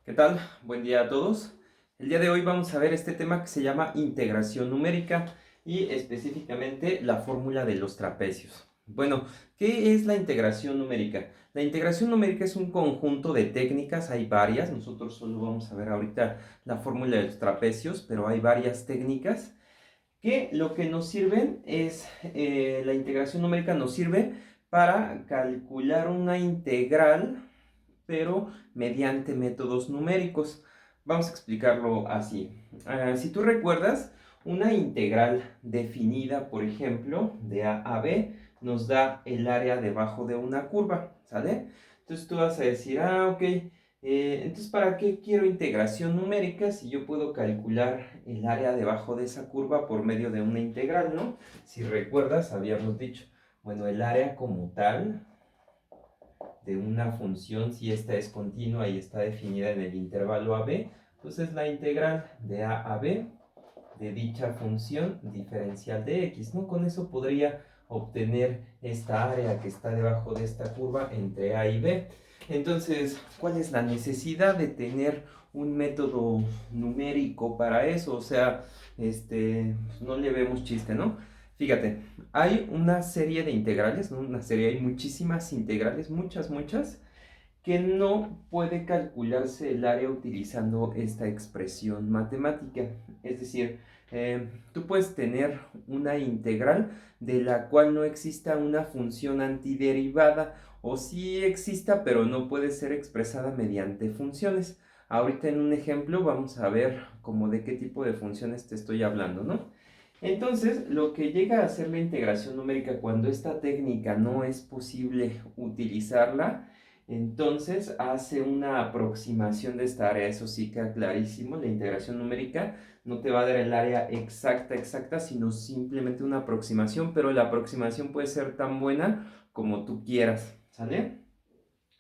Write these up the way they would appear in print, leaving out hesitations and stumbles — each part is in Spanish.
¿Qué tal? Buen día a todos. El día de hoy vamos a ver este tema que se llama integración numérica y específicamente la fórmula de los trapecios. Bueno, ¿qué es la integración numérica? La integración numérica es un conjunto de técnicas, hay varias, nosotros solo vamos a ver ahorita la fórmula de los trapecios, pero hay varias técnicas que lo que nos sirven es, la integración numérica nos sirve para calcular una integral pero mediante métodos numéricos. Vamos a explicarlo así. Si tú recuerdas, una integral definida, por ejemplo, de A a B, nos da el área debajo de una curva, ¿sale? Entonces tú vas a decir, ok, entonces ¿para qué quiero integración numérica si yo puedo calcular el área debajo de esa curva por medio de una integral, ¿no? Si recuerdas, habíamos dicho, bueno, el área como tal de una función, si esta es continua y está definida en el intervalo AB, pues es la integral de A B de dicha función diferencial de X, ¿no? Con eso podría obtener esta área que está debajo de esta curva entre A y B. Entonces, ¿cuál es la necesidad de tener un método numérico para eso? O sea, no le vemos chiste, ¿no? Fíjate, hay una serie de integrales, ¿no? Una serie, hay muchísimas integrales, muchas, que no puede calcularse el área utilizando esta expresión matemática. Es decir, tú puedes tener una integral de la cual no exista una función antiderivada o sí exista pero no puede ser expresada mediante funciones. Ahorita en un ejemplo vamos a ver como de qué tipo de funciones te estoy hablando, ¿no? Entonces, lo que llega a ser la integración numérica cuando esta técnica no es posible utilizarla, entonces hace una aproximación de esta área. Eso sí queda clarísimo. La integración numérica no te va a dar el área exacta, sino simplemente una aproximación, pero la aproximación puede ser tan buena como tú quieras, ¿sale?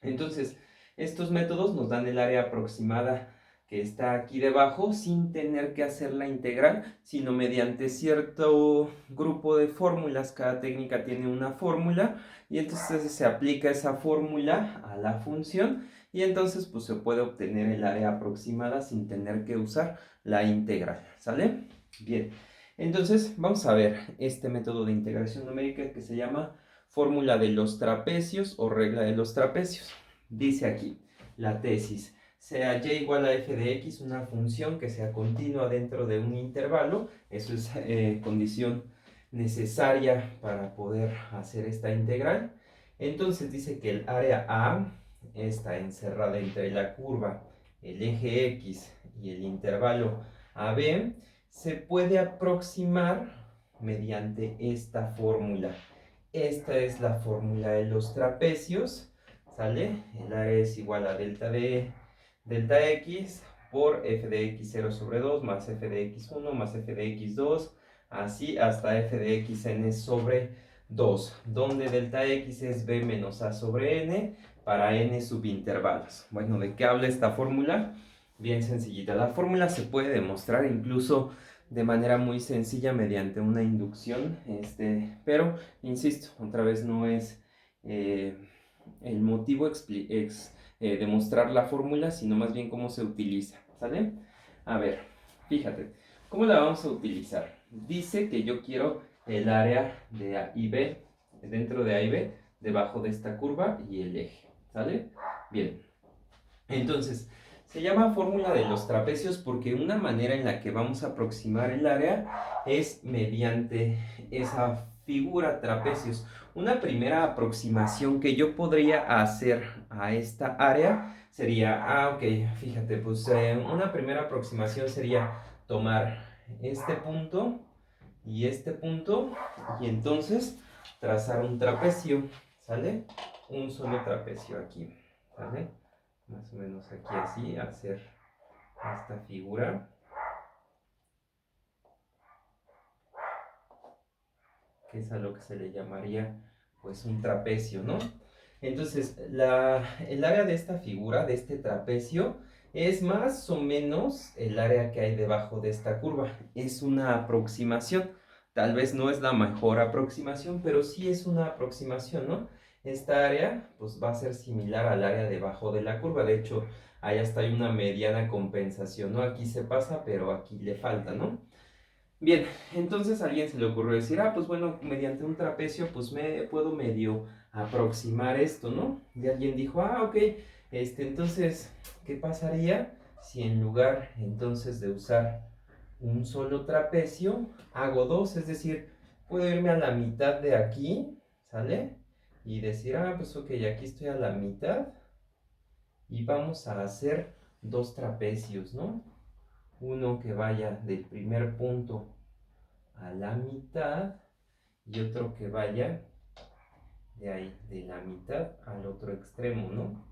Entonces, estos métodos nos dan el área aproximada que está aquí debajo sin tener que hacer la integral, sino mediante cierto grupo de fórmulas. Cada técnica tiene una fórmula y entonces se aplica esa fórmula a la función y entonces pues se puede obtener el área aproximada sin tener que usar la integral, ¿sale? Bien, entonces vamos a ver este método de integración numérica que se llama fórmula de los trapecios o regla de los trapecios. Dice aquí la tesis, sea y igual a f de x una función que sea continua dentro de un intervalo, eso es condición necesaria para poder hacer esta integral. Entonces dice que el área A está encerrada entre la curva, el eje x y el intervalo AB, se puede aproximar mediante esta fórmula. Esta es la fórmula de los trapecios, ¿sale? El área es igual a delta de delta x por f de x0 sobre 2 más f de x1 más f de x2, así hasta f de xn sobre 2, donde delta x es b menos a sobre n para n subintervalos. Bueno, ¿de qué habla esta fórmula? Bien sencillita. La fórmula se puede demostrar incluso de manera muy sencilla mediante una inducción, pero insisto, otra vez no es el motivo demostrar la fórmula, sino más bien cómo se utiliza, ¿sale? A ver, fíjate, ¿cómo la vamos a utilizar? Dice que yo quiero el área de A y B, dentro de A y B, debajo de esta curva y el eje, ¿sale? Bien, entonces, se llama fórmula de los trapecios porque una manera en la que vamos a aproximar el área es mediante esa figura trapecios. Una primera aproximación que yo podría hacer a esta área sería, ok, fíjate, pues una primera aproximación sería tomar este punto y entonces trazar un trapecio, ¿sale? Un solo trapecio aquí, ¿sale? Más o menos aquí así, hacer esta figura, que es a lo que se le llamaría pues un trapecio, ¿no? Entonces, el área de esta figura, de este trapecio, es más o menos el área que hay debajo de esta curva. Es una aproximación. Tal vez no es la mejor aproximación, pero sí es una aproximación, ¿no? Esta área pues va a ser similar al área debajo de la curva. De hecho, ahí hasta hay una mediana compensación, ¿no? Aquí se pasa, pero aquí le falta, ¿no? Bien, entonces a alguien se le ocurrió decir, pues bueno, mediante un trapecio, pues me puedo medio aproximar esto, ¿no? Y alguien dijo, ok, entonces, ¿qué pasaría si en lugar entonces de usar un solo trapecio, hago dos? Es decir, puedo irme a la mitad de aquí, ¿sale? Y decir, pues ok, aquí estoy a la mitad y vamos a hacer dos trapecios, ¿no? Uno que vaya del primer punto a la mitad y otro que vaya de ahí, de la mitad al otro extremo, ¿no?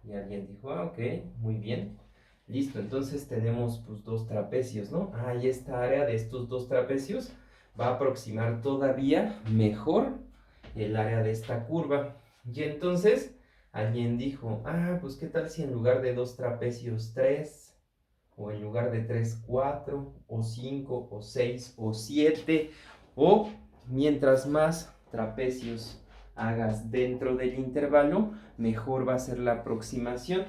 Y alguien dijo, ok, muy bien. Listo, entonces tenemos pues dos trapecios, ¿no? Y esta área de estos dos trapecios va a aproximar todavía mejor el área de esta curva. Y entonces alguien dijo, pues qué tal si en lugar de dos trapecios, tres, o en lugar de tres, cuatro, o cinco, o seis, o siete, o mientras más trapecios hagas dentro del intervalo, mejor va a ser la aproximación.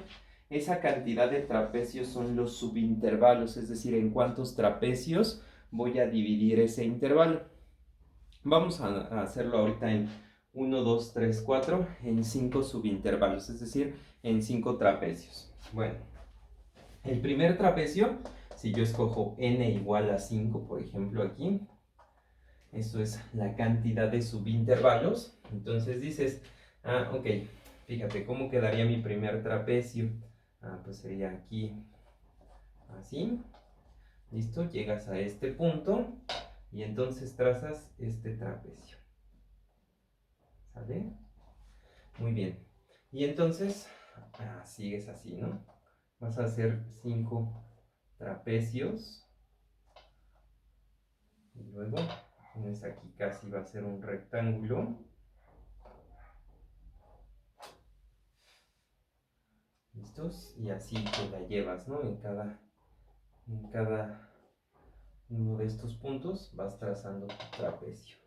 Esa cantidad de trapecios son los subintervalos, es decir, en cuántos trapecios voy a dividir ese intervalo. Vamos a hacerlo ahorita en 1, 2, 3, 4, en 5 subintervalos, es decir, en 5 trapecios. Bueno, el primer trapecio, si yo escojo n igual a 5, por ejemplo aquí, eso es la cantidad de subintervalos. Entonces dices, ok, fíjate cómo quedaría mi primer trapecio. Pues sería aquí, así. Listo, llegas a este punto y entonces trazas este trapecio. ¿Sale? Muy bien. Y entonces, sigues así, ¿no? Vas a hacer 5 trapecios. Y luego tienes aquí casi va a ser un rectángulo. ¿Listos? Y así te la llevas, ¿no? En cada uno de estos puntos vas trazando tu trapecio.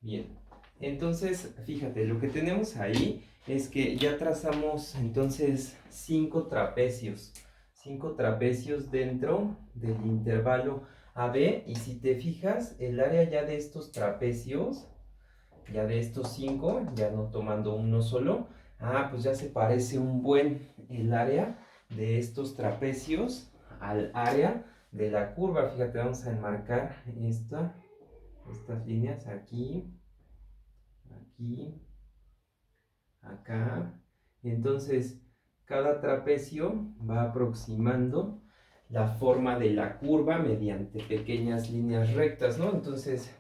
Bien, entonces fíjate, lo que tenemos ahí es que ya trazamos entonces 5 trapecios. 5 trapecios dentro del intervalo AB, y si te fijas, el área ya de estos trapecios, ya de estos 5, ya no tomando uno solo, pues ya se parece un buen el área de estos trapecios al área de la curva. Fíjate, vamos a enmarcar estas líneas aquí, aquí, acá. Entonces, cada trapecio va aproximando la forma de la curva mediante pequeñas líneas rectas, ¿no? Entonces,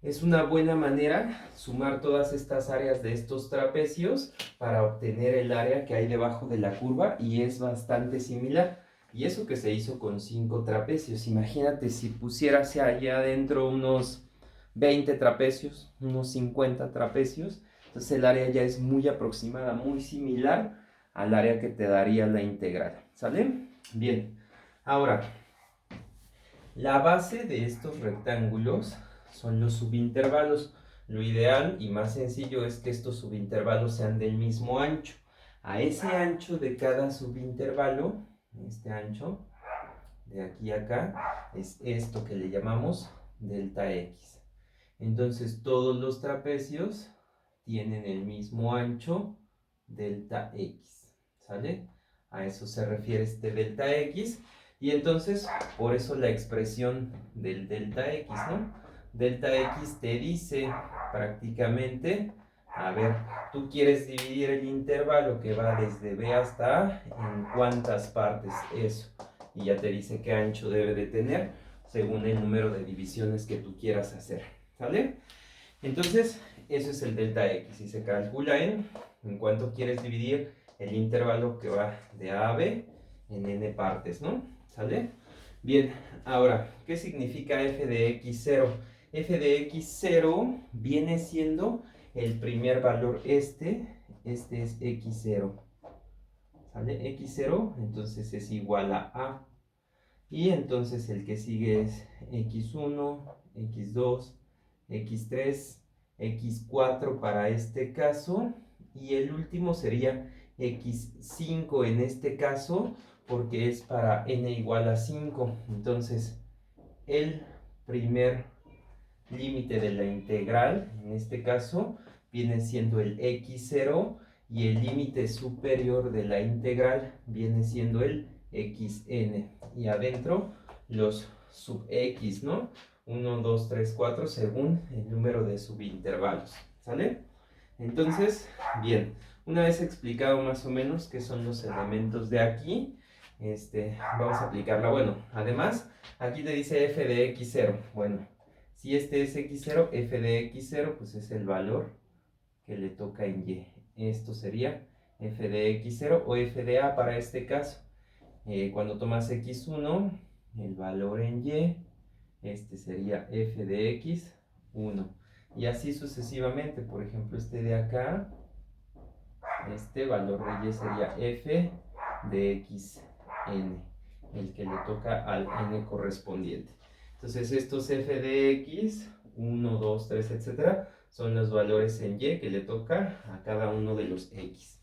es una buena manera sumar todas estas áreas de estos trapecios para obtener el área que hay debajo de la curva, y es bastante similar. Y eso que se hizo con 5 trapecios. Imagínate si pusieras allá adentro unos 20 trapecios, unos 50 trapecios. Entonces el área ya es muy aproximada, muy similar al área que te daría la integral. ¿Sale? Bien. Ahora, la base de estos rectángulos son los subintervalos. Lo ideal y más sencillo es que estos subintervalos sean del mismo ancho. A ese ancho de cada subintervalo, este ancho de aquí a acá, es esto que le llamamos delta x. Entonces todos los trapecios tienen el mismo ancho, delta x. ¿Sale? A eso se refiere este delta x. Y entonces, por eso la expresión del delta x, ¿no? Delta x te dice prácticamente, a ver, tú quieres dividir el intervalo que va desde b hasta a en cuántas partes, eso. Y ya te dice qué ancho debe de tener según el número de divisiones que tú quieras hacer. ¿Sale? Entonces, eso es el delta x y se calcula en en cuánto quieres dividir el intervalo que va de A a B en n partes, ¿no? ¿Sale? Bien, ahora, ¿qué significa f de x0? F de x0 viene siendo el primer valor este es x0, ¿sale? X0 entonces es igual a. Y entonces el que sigue es x1, x2, x3, x4 para este caso. Y el último sería x5 en este caso, porque es para n igual a 5. Entonces, el primer límite de la integral, en este caso, viene siendo el x0 y el límite superior de la integral viene siendo el xn. Y adentro los sub x, ¿no? 1, 2, 3, 4 según el número de subintervalos. ¿Sale? Entonces, bien, una vez explicado más o menos qué son los elementos de aquí, vamos a aplicarla. Bueno, además, aquí te dice f de x0. Bueno, si este es x0, f de x0, pues es el valor que le toca en y. Esto sería f de x0 o f de a para este caso. Cuando tomas x1, el valor en y, este sería f de x1. Y así sucesivamente. Por ejemplo, este de acá, este valor de y sería f de xn, el que le toca al n correspondiente. Entonces estos f de x, 1, 2, 3, etcétera, son los valores en y que le toca a cada uno de los x.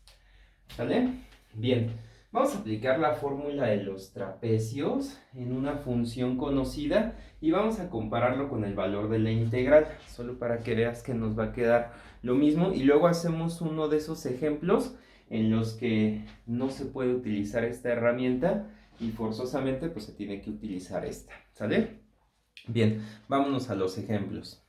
¿Sale? Bien, vamos a aplicar la fórmula de los trapecios en una función conocida y vamos a compararlo con el valor de la integral, solo para que veas que nos va a quedar lo mismo. Y luego hacemos uno de esos ejemplos en los que no se puede utilizar esta herramienta y forzosamente pues se tiene que utilizar esta. ¿Sale? Bien, vámonos a los ejemplos.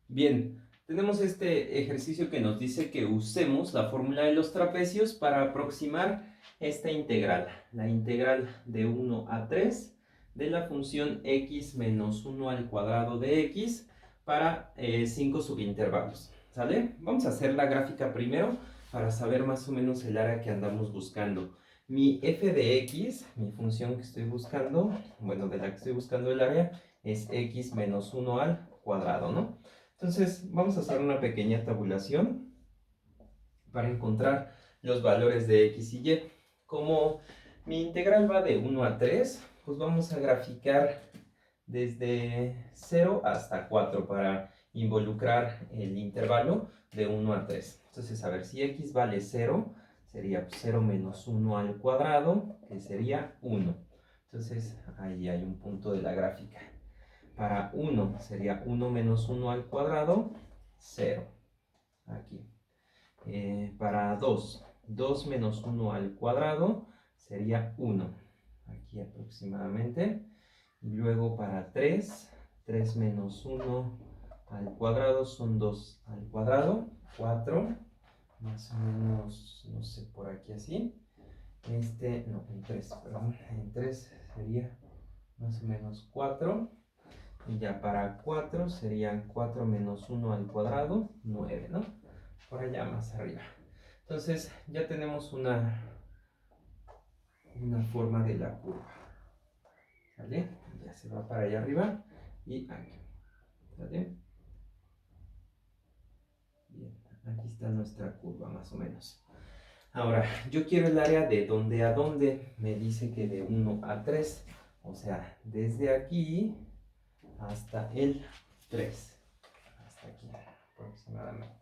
Bien, tenemos este ejercicio que nos dice que usemos la fórmula de los trapecios para aproximar esta integral, la integral de 1 a 3 de la función x menos 1 al cuadrado de x para 5 subintervalos. ¿Sale? Vamos a hacer la gráfica primero para saber más o menos el área que andamos buscando. Mi f de x, mi función que estoy buscando, bueno, de la que estoy buscando el área, es x menos 1 al cuadrado, ¿no? Entonces, vamos a hacer una pequeña tabulación para encontrar los valores de x y y. Como mi integral va de 1 a 3, pues vamos a graficar desde 0 hasta 4 para involucrar el intervalo de 1 a 3. Entonces, a ver, si x vale 0, sería 0 menos 1 al cuadrado, que sería 1. Entonces, ahí hay un punto de la gráfica. Para 1 sería 1 menos 1 al cuadrado, 0. Aquí. Para 2, 2 menos 1 al cuadrado sería 1. Aquí aproximadamente. Y luego para 3, 3 menos 1 al cuadrado son 2 al cuadrado, 4. Más o menos, no sé, por aquí así. No, en 3, perdón. En 3 sería más o menos 4. Y ya para 4 serían 4 menos 1 al cuadrado, 9, ¿no? Por allá más arriba. Entonces ya tenemos una forma de la curva. ¿Sale? Ya se va para allá arriba y aquí. ¿Sale? Bien, aquí está nuestra curva más o menos. Ahora, yo quiero el área de dónde a dónde. Me dice que de 1 a 3. O sea, desde aquí hasta el 3. Hasta aquí aproximadamente.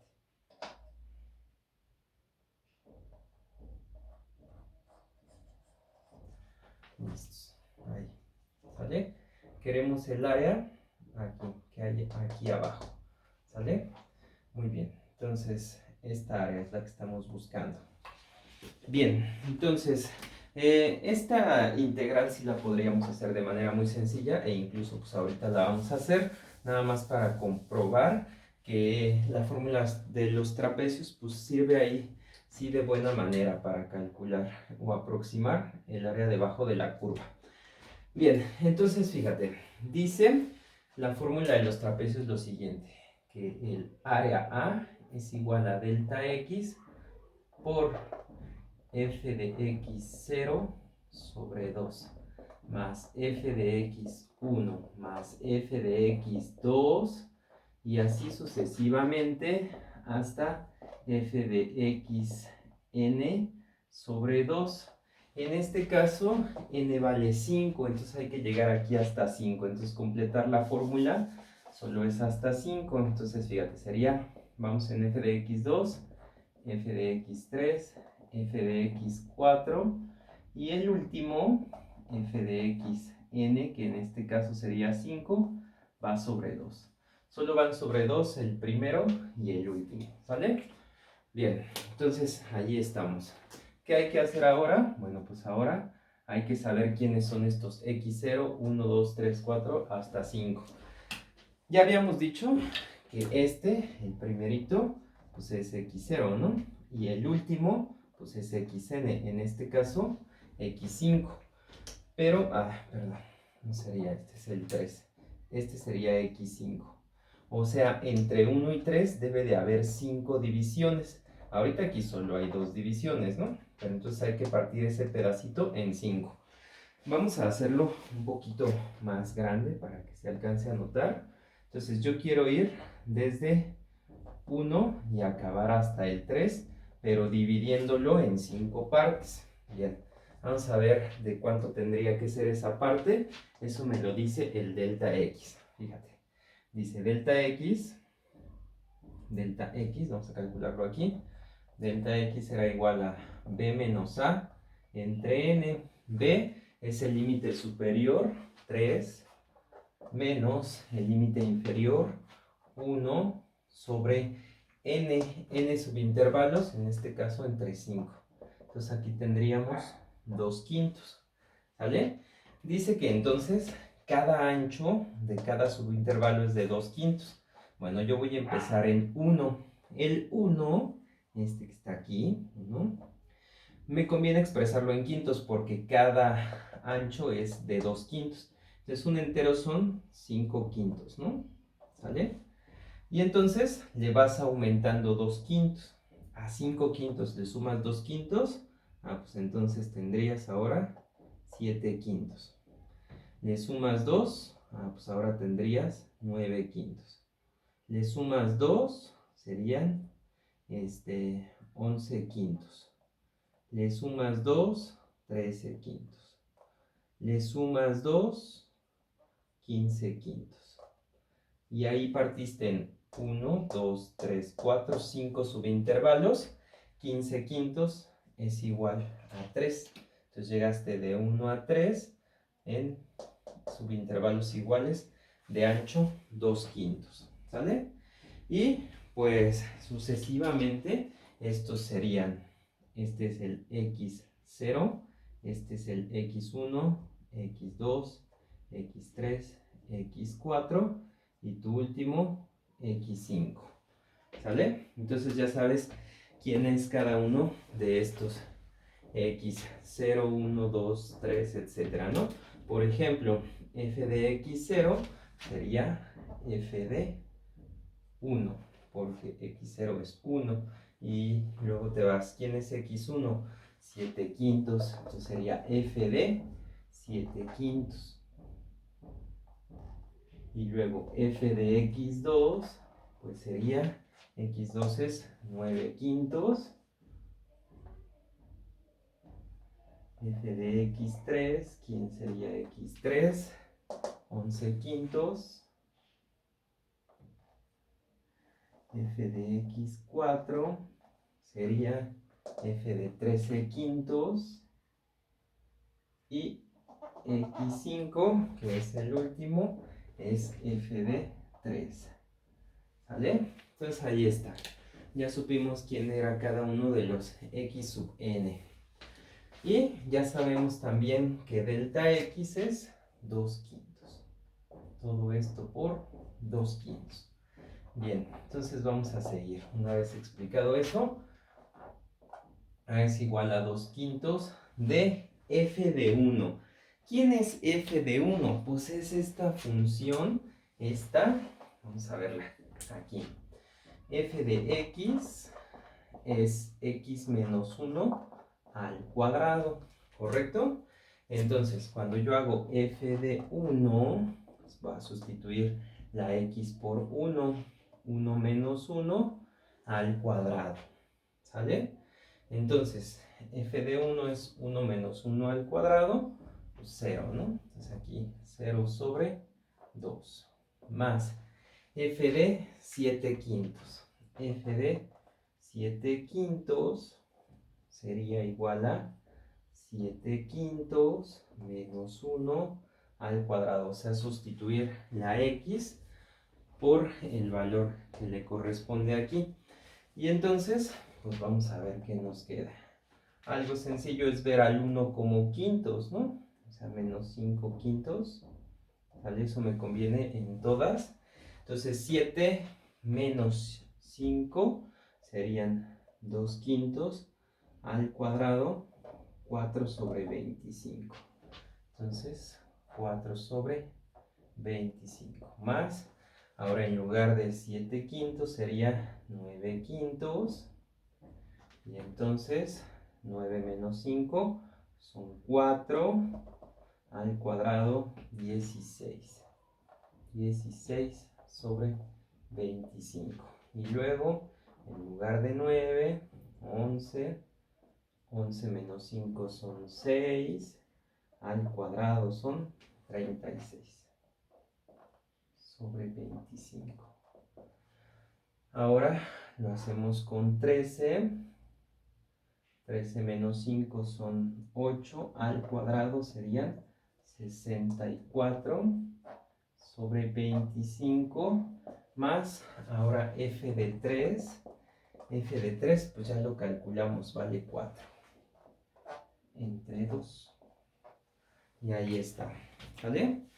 Listo. Ahí. ¿Sale? Queremos el área aquí, que hay aquí abajo. ¿Sale? Muy bien. Entonces, esta área es la que estamos buscando. Bien, entonces, esta integral sí la podríamos hacer de manera muy sencilla e incluso pues ahorita la vamos a hacer nada más para comprobar que la fórmula de los trapecios pues sirve ahí sí de buena manera para calcular o aproximar el área debajo de la curva. Bien, entonces fíjate, dice la fórmula de los trapecios lo siguiente, que el área A es igual a delta x por f de x0 sobre 2 más f de x1 más f de x2 y así sucesivamente hasta f de xn sobre 2. En este caso, n vale 5, entonces hay que llegar aquí hasta 5. Entonces, completar la fórmula solo es hasta 5. Entonces, fíjate, sería, vamos en f de x2, f de x3, f de x4 y el último, f de xn, que en este caso sería 5, va sobre 2. Solo van sobre 2 el primero y el último, ¿sale? Bien, entonces allí estamos. ¿Qué hay que hacer ahora? Bueno, pues ahora hay que saber quiénes son estos x0, 1, 2, 3, 4, hasta 5. Ya habíamos dicho que el primerito, pues es x0, ¿no? Y el último, pues es xn, en este caso, x5. Pero, perdón, no sería este, es el 3. Este sería x5. O sea, entre 1 y 3 debe de haber 5 divisiones. Ahorita aquí solo hay 2 divisiones, ¿no? Pero entonces hay que partir ese pedacito en 5. Vamos a hacerlo un poquito más grande para que se alcance a notar. Entonces yo quiero ir desde 1 y acabar hasta el 3, pero dividiéndolo en 5 partes. Bien, vamos a ver de cuánto tendría que ser esa parte. Eso me lo dice el delta x. Fíjate, dice delta x, vamos a calcularlo aquí. Delta x será igual a b menos a entre n. B es el límite superior, 3, menos el límite inferior, 1 sobre n subintervalos, en este caso entre 5. Entonces aquí tendríamos 2 quintos, ¿sale? Dice que entonces cada ancho de cada subintervalo es de 2 quintos. Bueno, yo voy a empezar en 1. El 1, este que está aquí, 1, me conviene expresarlo en quintos porque cada ancho es de 2 quintos. Entonces un entero son 5 quintos, ¿no? ¿Sale? Y entonces le vas aumentando 2 quintos. A 5 quintos le sumas 2 quintos. Pues entonces tendrías ahora 7 quintos. Le sumas 2. Pues ahora tendrías 9 quintos. Le sumas 2, serían 11 quintos. Le sumas 2, 13 quintos. Le sumas 2, 15 quintos. Y ahí partiste en 1, 2, 3, 4, 5 subintervalos. 15 quintos es igual a 3. Entonces llegaste de 1 a 3 en subintervalos iguales de ancho 2 quintos. ¿Sale? Y pues sucesivamente estos serían, este es el x0, este es el x1, x2, x3, x4 y tu último x5. ¿Sale? Entonces ya sabes quién es cada uno de estos x0, 1, 2, 3, etcétera, ¿no? Por ejemplo, f de x0 sería f de 1, porque x0 es 1. Y luego te vas, ¿quién es x1? 7 quintos, entonces sería f de 7 quintos. Y luego f de x2, pues sería, x2 es 9 quintos. F de x3, ¿quién sería x3? 11 quintos. F de x4 sería f de 13 quintos. Y x5, que es el último, es f de 3. ¿Sale? Entonces ahí está. Ya supimos quién era cada uno de los x sub n. Y ya sabemos también que delta x es 2 quintos. Todo esto por 2 quintos. Bien, entonces vamos a seguir. Una vez explicado eso, A es igual a 2 quintos de f de 1. ¿Quién es f de 1? Pues es esta función, esta, vamos a verla aquí. f de x es x menos 1 al cuadrado, ¿correcto? Entonces, cuando yo hago f de 1, pues voy a sustituir la x por 1, 1 menos 1 al cuadrado, ¿sale? Entonces, f de 1 es 1 menos 1 al cuadrado, pues 0, ¿no? Entonces aquí 0 sobre 2, más f de 7 quintos. F de 7 quintos sería igual a 7 quintos menos 1 al cuadrado. O sea, sustituir la x por el valor que le corresponde aquí. Y entonces, pues vamos a ver qué nos queda. Algo sencillo es ver al 1 como quintos, ¿no? O sea, menos 5 quintos. ¿Vale? Eso me conviene en todas. Entonces, 7 menos 5 serían 2 quintos al cuadrado, 4 sobre 25. Entonces, 4 sobre 25 más, ahora en lugar de 7 quintos sería 9 quintos, y entonces 9 menos 5 son 4 al cuadrado, 16. 16 sobre 25. Y luego, en lugar de 9, 11. 11 menos 5 son 6. Al cuadrado son 36 sobre 25. Ahora lo hacemos con 13. 13 menos 5 son 8. Al cuadrado serían 64 sobre 25. Más, ahora f de 3. F de 3, pues ya lo calculamos, vale 4. Entre 2. Y ahí está. ¿Vale?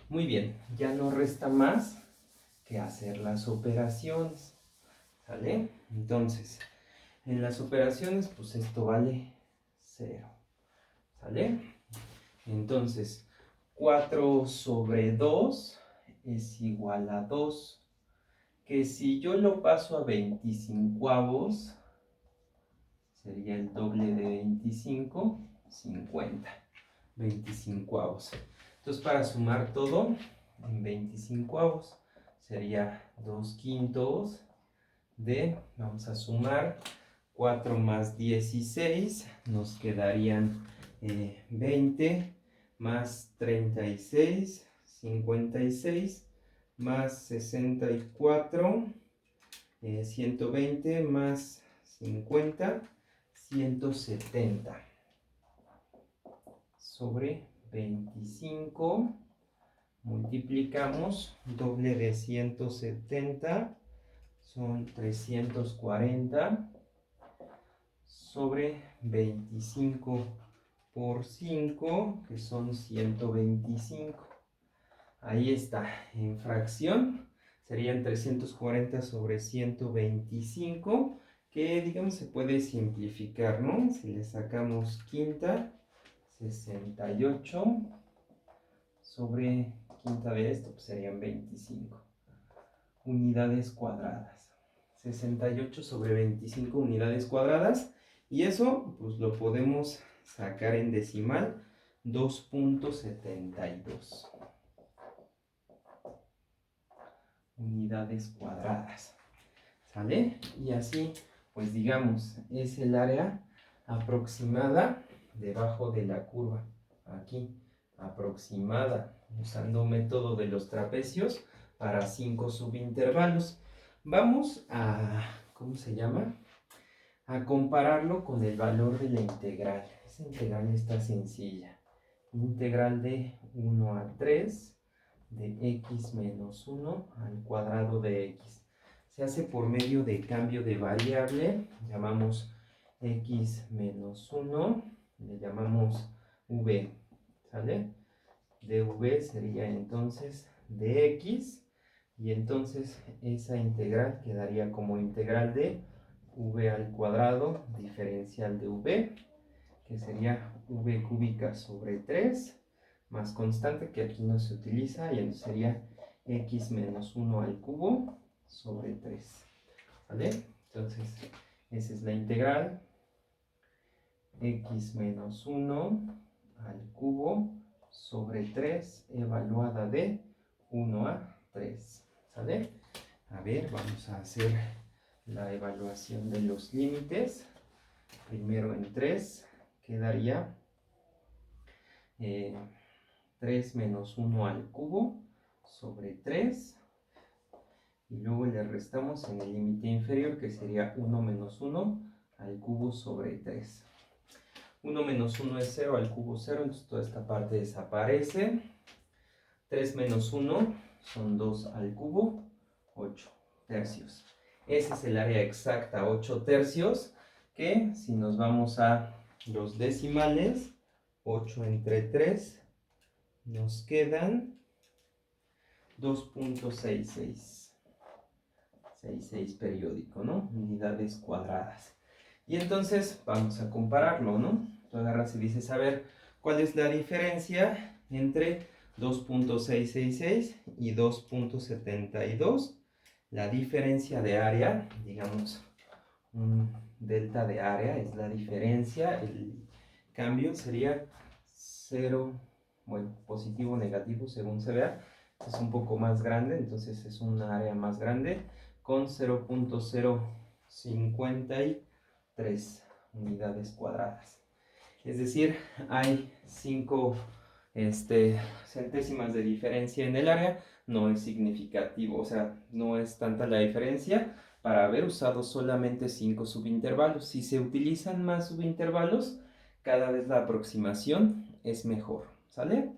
Muy bien. Ya no resta más que hacer las operaciones. ¿Sale? Entonces, en las operaciones, pues esto vale 0. ¿Sale? Entonces, 4 sobre 2 es igual a 2. Que si yo lo paso a 25avos, sería el doble de 25, 50. 25avos. Entonces, para sumar todo en 25avos, sería 2 quintos de, vamos a sumar 4 más 16, nos quedarían 20, más 36, 56, más 64, 120, más 50, 170 sobre 25, multiplicamos, doble de 170, son 340, sobre 25 por 5, que son 125. Ahí está, en fracción, serían 340 sobre 125, que digamos se puede simplificar, ¿no? Si le sacamos quinta, 68 sobre quinta de esto, pues serían 25 unidades cuadradas. 68 sobre 25 unidades cuadradas. Y eso, pues lo podemos sacar en decimal, 2.72 unidades cuadradas. ¿Sale? Y así, pues digamos, es el área aproximada debajo de la curva. Aquí, aproximada, usando método de los trapecios para 5 subintervalos. Vamos a, ¿cómo se llama? A compararlo con el valor de la integral. Esa integral está sencilla. Integral de 1 a 3 de x menos 1 al cuadrado de x. Se hace por medio de cambio de variable. Llamamos x menos 1, le llamamos v, ¿sale? dv sería entonces dx, y entonces esa integral quedaría como integral de v al cuadrado diferencial de v, que sería v cúbica sobre 3, más constante que aquí no se utiliza, y entonces sería x menos 1 al cubo sobre 3. ¿vale? Entonces, esa es la integral, x menos 1 al cubo sobre 3 evaluada de 1 a 3, ¿sale? A ver, vamos a hacer la evaluación de los límites. Primero en 3 quedaría 3 menos 1 al cubo sobre 3. Y luego le restamos en el límite inferior, que sería 1 menos 1 al cubo sobre 3. 1 menos 1 es 0, al cubo 0, entonces toda esta parte desaparece. 3 menos 1 son 2 al cubo, 8 tercios. Ese es el área exacta, 8 tercios, que si nos vamos a los decimales, 8 entre 3, nos quedan 2.66. 66 periódico, ¿no? Unidades cuadradas. Y entonces vamos a compararlo, ¿no? Tú agarras y dices, a ver, ¿cuál es la diferencia entre 2.666 y 2.72? La diferencia de área, digamos, un delta de área es la diferencia, el cambio sería 0, bueno, positivo o negativo según se vea, es un poco más grande, entonces es una área más grande con 0.053 unidades cuadradas. Es decir, hay 5 centésimas de diferencia en el área, no es significativo, o sea, no es tanta la diferencia para haber usado solamente 5 subintervalos. Si se utilizan más subintervalos, cada vez la aproximación es mejor, ¿sale?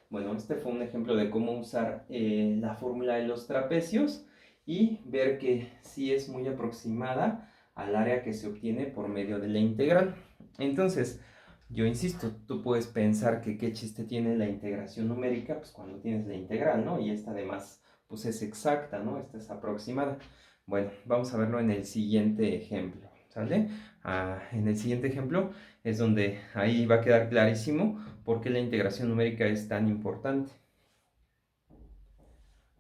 Bueno, este fue un ejemplo de cómo usar la fórmula de los trapecios y ver que sí es muy aproximada al área que se obtiene por medio de la integral. Entonces, yo insisto, tú puedes pensar que qué chiste tiene la integración numérica, pues cuando tienes la integral, ¿no? Y esta además, pues es exacta, ¿no? Esta es aproximada. Bueno, vamos a verlo en el siguiente ejemplo, ¿sale? En el siguiente ejemplo es donde ahí va a quedar clarísimo por qué la integración numérica es tan importante.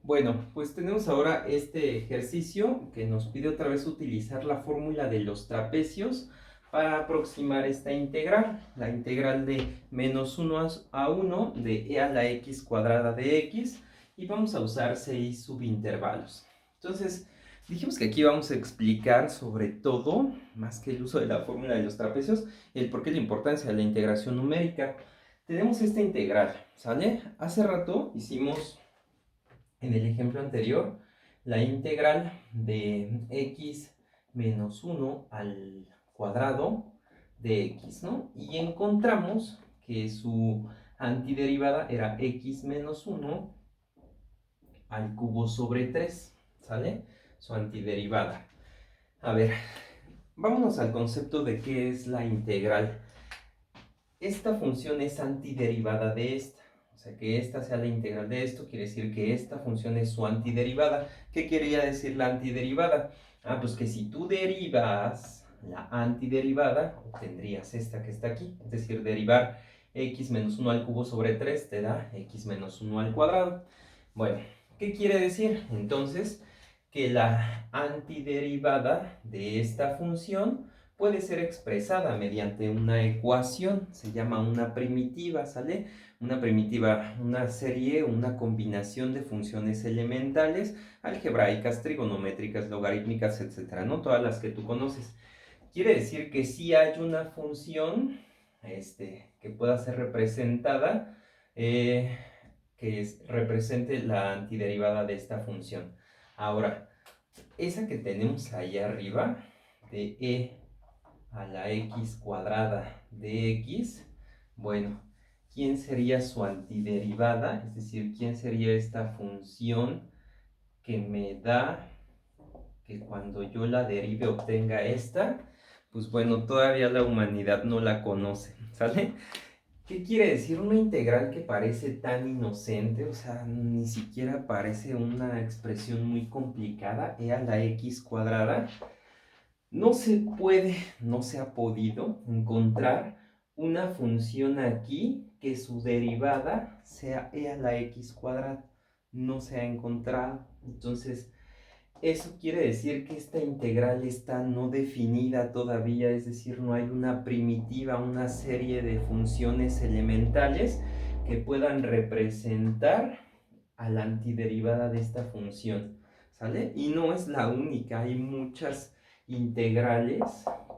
Bueno, pues tenemos ahora este ejercicio que nos pide otra vez utilizar la fórmula de los trapecios para aproximar esta integral, la integral de menos 1 a 1 de e a la x cuadrada de x, y vamos a usar 6 subintervalos. Entonces, dijimos que aquí vamos a explicar sobre todo, más que el uso de la fórmula de los trapecios, el por qué la importancia de la integración numérica. Tenemos esta integral, ¿sale? Hace rato hicimos en el ejemplo anterior la integral de x menos 1 al cuadrado de x, ¿no? Y encontramos que su antiderivada era x menos 1 al cubo sobre 3, ¿sale? Su antiderivada. A ver, vámonos al concepto de qué es la integral. Esta función es antiderivada de esta. O sea, que esta sea la integral de esto, quiere decir que esta función es su antiderivada. ¿Qué quería decir la antiderivada? Pues que si tú derivas la antiderivada, obtendrías esta que está aquí. Es decir, derivar x menos 1 al cubo sobre 3 te da x menos 1 al cuadrado. Bueno, ¿qué quiere decir? Entonces, que la antiderivada de esta función puede ser expresada mediante una ecuación, se llama una primitiva, ¿sale? Una primitiva, una serie, una combinación de funciones elementales, algebraicas, trigonométricas, logarítmicas, etcétera, ¿no? Todas las que tú conoces. Quiere decir que sí hay una función que pueda ser representada, represente la antiderivada de esta función. Ahora, esa que tenemos ahí arriba, de e a la x cuadrada de x, bueno, ¿quién sería su antiderivada? Es decir, ¿quién sería esta función que me da que cuando yo la derive obtenga esta? Pues bueno, todavía la humanidad no la conoce, ¿sale? ¿Qué quiere decir una integral que parece tan inocente? O sea, ni siquiera parece una expresión muy complicada, e a la x cuadrada. No se puede, no se ha podido encontrar una función aquí que su derivada sea e a la x cuadrada. No se ha encontrado. Entonces, eso quiere decir que esta integral está no definida todavía, es decir, no hay una primitiva, una serie de funciones elementales que puedan representar a la antiderivada de esta función, ¿sale? Y no es la única, hay muchas integrales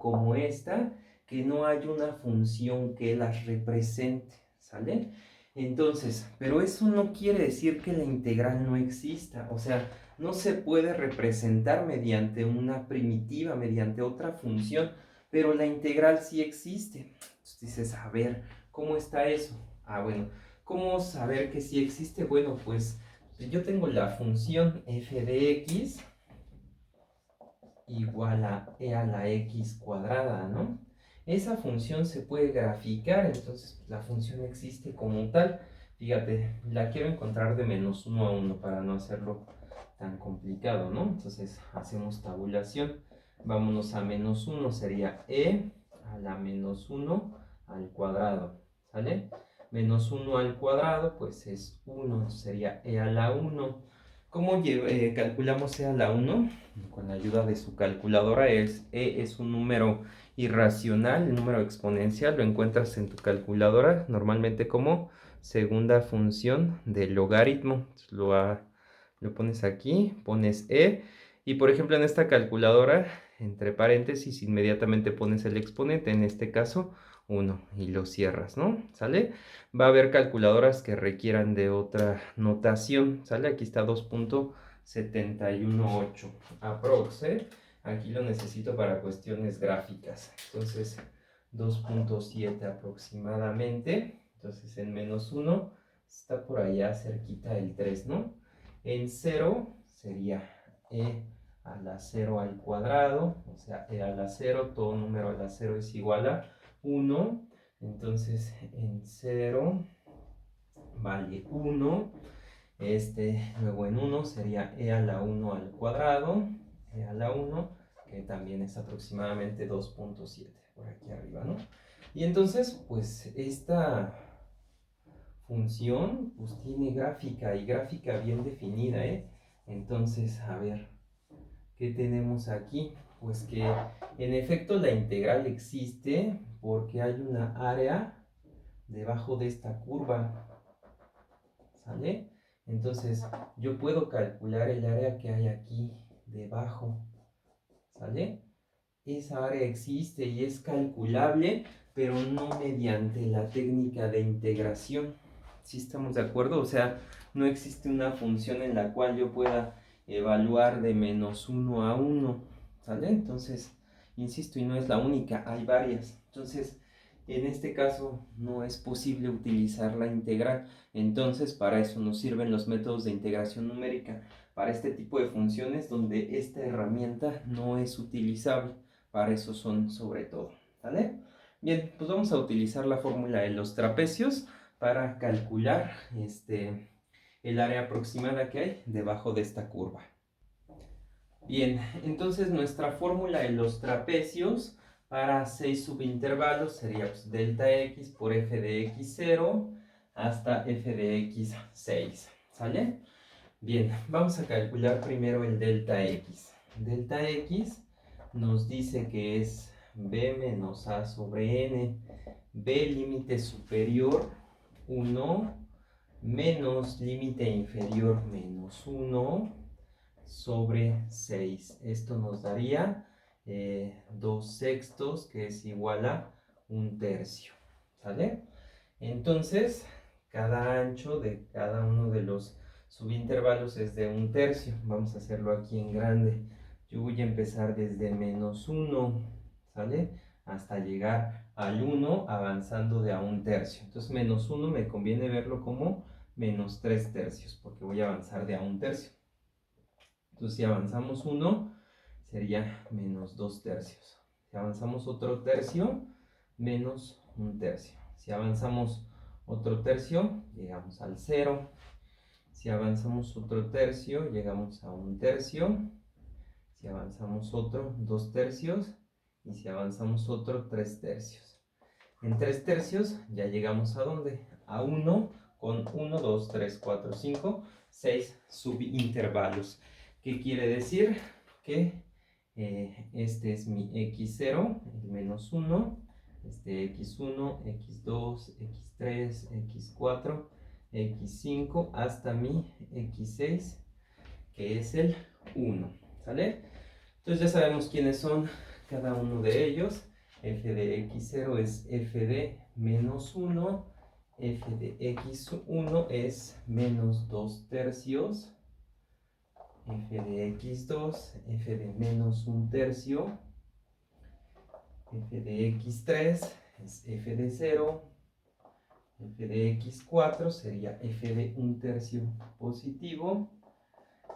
como esta que no hay una función que las represente, ¿sale? Entonces, pero eso no quiere decir que la integral no exista, o sea, no se puede representar mediante una primitiva, mediante otra función, pero la integral sí existe. Entonces dices, a ver, ¿cómo está eso? Ah, bueno, ¿cómo saber que sí existe? Bueno, pues yo tengo la función f de x igual a e a la x cuadrada, ¿no? Esa función se puede graficar, entonces la función existe como tal. Fíjate, la quiero encontrar de menos 1 a 1 para no hacerlo tan complicado, ¿no? Entonces hacemos tabulación. Vámonos a menos 1, sería e a la menos 1 al cuadrado, ¿sale? Menos 1 al cuadrado, pues es 1, sería e a la 1. ¿Cómo calculamos e a la 1? Con la ayuda de su calculadora. E es un número irracional, el número exponencial lo encuentras en tu calculadora normalmente como segunda función del logaritmo. Lo pones aquí, pones e, y por ejemplo en esta calculadora, entre paréntesis, inmediatamente pones el exponente, en este caso 1, y lo cierras, ¿no? ¿Sale? Va a haber calculadoras que requieran de otra notación, ¿sale? Aquí está 2.718 aprox, aquí lo necesito para cuestiones gráficas, entonces 2.7 aproximadamente, entonces en menos 1 está por allá cerquita el 3, ¿no? En 0 sería e a la 0 al cuadrado, o sea, e a la 0, todo número a la 0 es igual a 1, entonces en 0 vale 1, luego en 1 sería e a la 1 al cuadrado, e a la 1, que también es aproximadamente 2.7, por aquí arriba, ¿no? Y entonces, pues esta función pues tiene gráfica y gráfica bien definida, ¿eh? Entonces, a ver, ¿qué tenemos aquí? Pues que en efecto la integral existe porque hay una área debajo de esta curva, ¿sale? Entonces yo puedo calcular el área que hay aquí debajo, ¿sale? Esa área existe y es calculable, pero no mediante la técnica de integración. ¿Sí estamos de acuerdo? O sea, no existe una función en la cual yo pueda evaluar de menos 1 a 1, ¿sale? Entonces, insisto, y no es la única, hay varias. Entonces, en este caso no es posible utilizar la integral. Entonces, para eso nos sirven los métodos de integración numérica, para este tipo de funciones donde esta herramienta no es utilizable. Para eso son sobre todo, ¿vale? Bien, pues vamos a utilizar la fórmula de los trapecios para calcular el área aproximada que hay debajo de esta curva. Bien, entonces nuestra fórmula de los trapecios para 6 subintervalos sería pues, delta x por f de x0 hasta f de x6, ¿sale? Bien, vamos a calcular primero el delta x. Delta x nos dice que es b menos a sobre n, b límite superior 1 menos límite inferior menos 1 sobre 6. Esto nos daría 2/6, que es igual a 1/3, ¿sale? Entonces, cada ancho de cada uno de los subintervalos es de 1/3. Vamos a hacerlo aquí en grande. Yo voy a empezar desde menos 1, ¿sale? Hasta llegar al 1 avanzando de a 1/3. Entonces, menos 1 me conviene verlo como menos 3/3, porque voy a avanzar de a 1/3. Entonces, si avanzamos 1, sería menos 2/3. Si avanzamos otro tercio, menos 1/3. Si avanzamos otro tercio, llegamos al 0. Si avanzamos otro tercio, llegamos a 1/3. Si avanzamos otro, 2/3. Y si avanzamos otro, 3/3. En 3/3 ya llegamos a ¿dónde? A 1 con 1, 2, 3, 4, 5, 6 subintervalos. ¿Qué quiere decir? Que este es mi x0, el menos 1, este x1, x2, x3, x4, x5, hasta mi x6, que es el 1, ¿sale? Entonces ya sabemos quiénes son cada uno de ellos. F de x0 es f de menos 1, f de x1 es menos 2 tercios, f de x2, f de menos 1 tercio, f de x3 es f de 0, f de x4 sería f de 1 tercio positivo,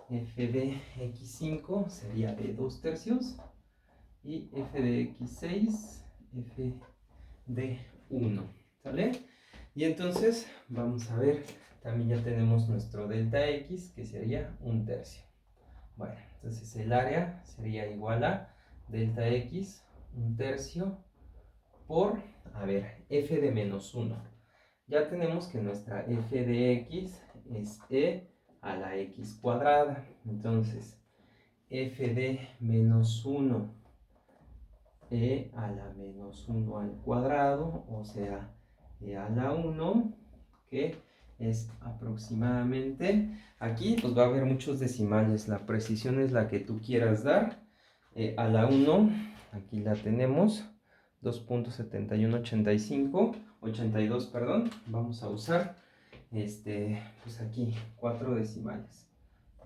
f de x5 sería de 2 tercios, y f de x6, f de 1, ¿sale? Y entonces vamos a ver, también ya tenemos nuestro delta x, que sería 1 tercio. Bueno, entonces el área sería igual a delta x 1 tercio por, a ver, f de menos 1. Ya tenemos que nuestra f de x es e a la x cuadrada. Entonces, f de menos 1, e a la menos 1 al cuadrado, o sea, e a la 1, que es aproximadamente, aquí pues va a haber muchos decimales, la precisión es la que tú quieras dar, a la 1, aquí la tenemos, 2.7185, 82, perdón, vamos a usar, pues aquí 4 decimales,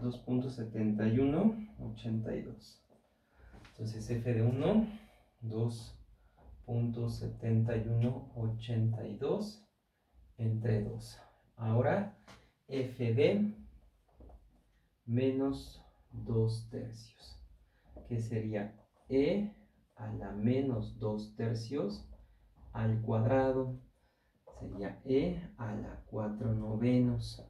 2.7182, entonces f de 1, 2.7182 entre 2. Ahora f de menos 2 tercios, que sería e a la menos 2 tercios al cuadrado, sería e a la 4 novenos.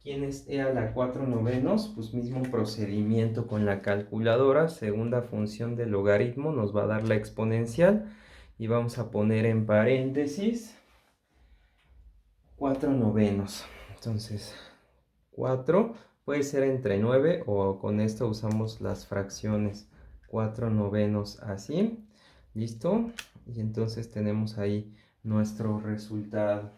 ¿Quién es e a la 4 novenos? Pues mismo procedimiento con la calculadora, segunda función del logaritmo nos va a dar la exponencial y vamos a poner en paréntesis 4 novenos. Entonces 4 puede ser entre 9 o con esto usamos las fracciones 4 novenos así. ¿Listo? Y entonces tenemos ahí nuestro resultado.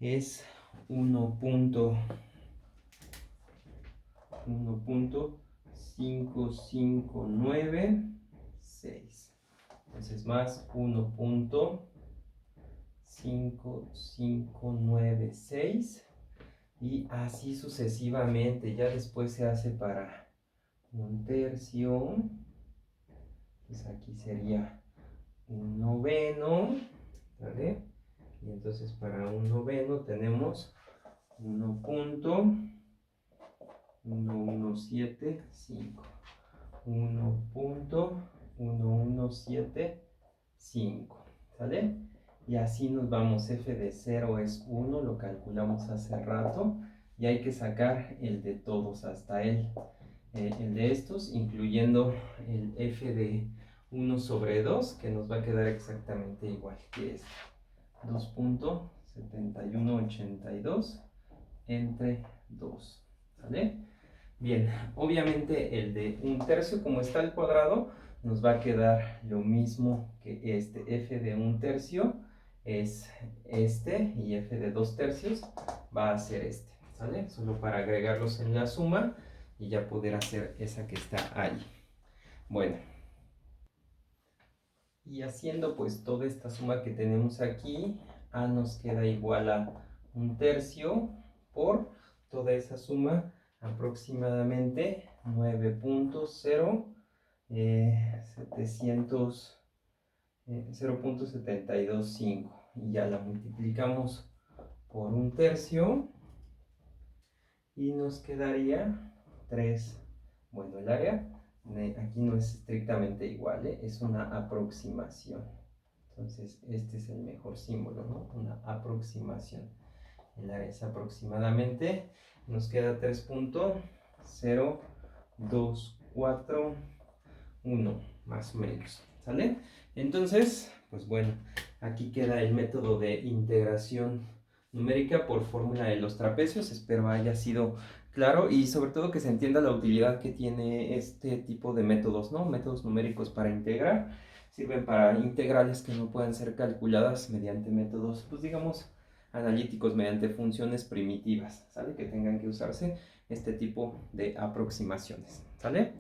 Es 1.5596. Entonces más 1.5596 y así sucesivamente. Ya después se hace para 1 tercio, pues aquí sería 1 noveno, ¿vale? Y entonces para 1 noveno tenemos 1.1175, 1.1175, ¿sale? Y así nos vamos. F de 0 es 1, lo calculamos hace rato, y hay que sacar el de todos hasta el de estos, incluyendo el f de 1 sobre 2, que nos va a quedar exactamente igual, que es 2.7182 entre 2, ¿sale? Bien, obviamente el de 1 tercio, como está al cuadrado, nos va a quedar lo mismo que este. F de 1 tercio es este y f de 2 tercios va a ser este, ¿sale? Solo para agregarlos en la suma y ya poder hacer esa que está ahí. Bueno, y haciendo pues toda esta suma que tenemos aquí, A nos queda igual a 1 tercio por toda esa suma, aproximadamente 0.725, y ya la multiplicamos por 1 tercio y nos quedaría 3. Bueno, el área aquí no es estrictamente igual, es una aproximación. Entonces este es el mejor símbolo, ¿no? Una aproximación. El área es aproximadamente, nos queda 3.0241 más o menos, ¿sale? Entonces, pues bueno, aquí queda el método de integración numérica por fórmula de los trapecios. Espero haya sido Claro, y sobre todo que se entienda la utilidad que tiene este tipo de métodos, ¿no? Métodos numéricos para integrar. Sirven para integrales que no puedan ser calculadas mediante métodos, pues digamos, analíticos, mediante funciones primitivas, ¿sale? Que tengan que usarse este tipo de aproximaciones, ¿sale?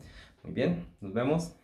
Muy bien, nos vemos.